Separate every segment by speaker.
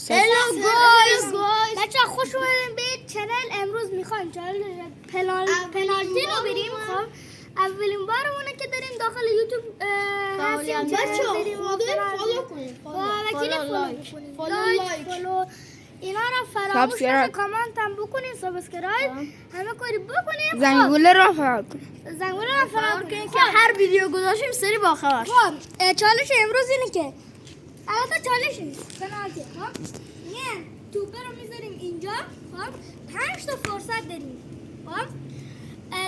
Speaker 1: هلو گایز
Speaker 2: بچه خوش اومدین به چنل. امروز میخوایم چنل پنالتی رو بریم. خب اولین بارمونه که داریم داخل یوتیوب هستیم.
Speaker 1: بچه فالو کنید،
Speaker 2: فالو اینا رو فراموش کنید، کامنت هم بکنید، سابسکرایب همه کاری بکنید.
Speaker 3: زنگوله رو فعال کنید.
Speaker 2: زنگوله رو فعال کنید
Speaker 1: که هر ویدیو گذاشتیم سری با خبر.
Speaker 2: خب چالش امروز اینه که البته چالش نیست، پنالتی. خب نه توپه رو میذاریم اینجا. خب 5 تا فرصت داریم. خب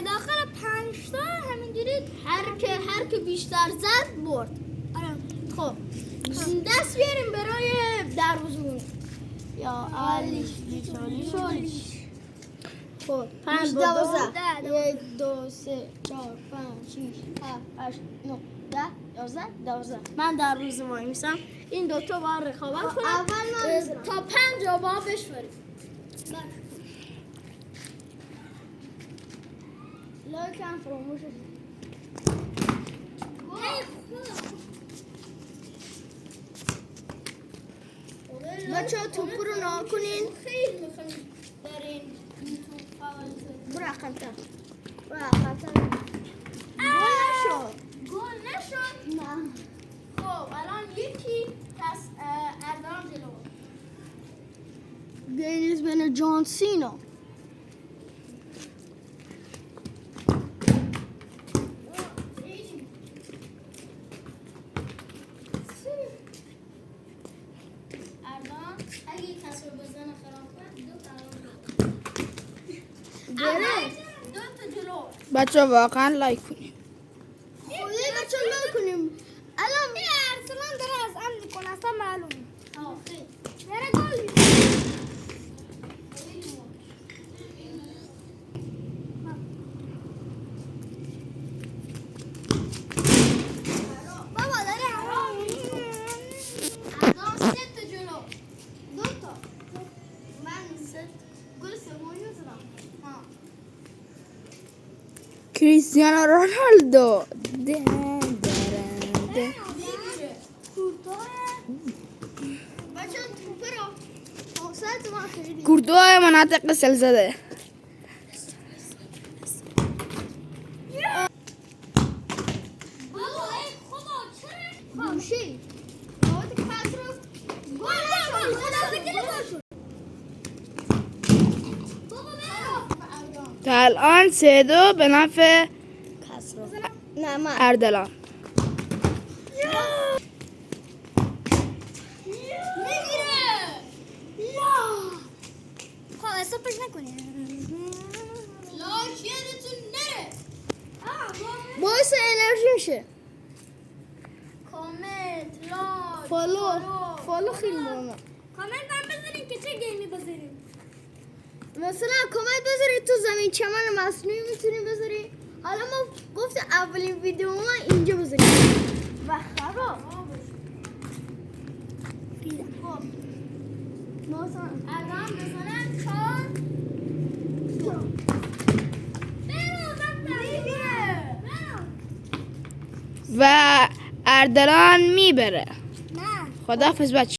Speaker 2: داخل 5 تا همینجوری
Speaker 1: هر که بیشتر زد برد.
Speaker 2: آره
Speaker 1: خب دست بیاریم برای دروازه‌بون. یا علی شالیش. خب 5 12 1 2 3 4 5 6 7 8 9 10 11 من در روز وای میسم. این دوتا با رقابت کنم تا 5 با بشوریم. لایک هم فراموش بچه ها توپ رو نها کنین. خیلی میخوایم در این یوتیوب فعال کنیم. برو عقب‌تر. گل نشد. نه. خب الان یکی پس اردلان جلو. گیلیز بین جان سینا.
Speaker 3: بچه واقعا لایک کنید.
Speaker 1: خودی بچه لایک کنیم.
Speaker 2: الان ارسلان داره از عمد میکنه، اصلا معلومه. داره گل میزنه. بابا داره
Speaker 1: الان 3 تا جلو. 2 تا. من 3 گل سومی زدم.
Speaker 3: کریستیانو رونالدو
Speaker 1: بچه توپ رو اوسط ما خریدیم.
Speaker 3: کورتوا مناطق سلزده.
Speaker 2: بابا ای خدا چرا
Speaker 1: گوشی مواد کات رو
Speaker 2: گل نشد. بابا
Speaker 3: تا الان 3-2 به نفع
Speaker 1: نه من
Speaker 3: اردلان.
Speaker 2: خب استاپش نکنی.
Speaker 1: لاش یادتون نره. باعث انرژی میشه. کامنت لایک فالو خیلی مهمه.
Speaker 2: کامنت هم بذارین که چه گیمی بذاریم.
Speaker 1: مثلا کامنت بذارید تو زمین چمن مصنوعی میتونیم بذارید. حالا ما گفت اولین ویدیو ما اینجا بذاریم و خراب. خب مثلا الان مثلا
Speaker 2: 4
Speaker 3: و اردلان میبره.
Speaker 2: نه
Speaker 3: خداحافظ بچه.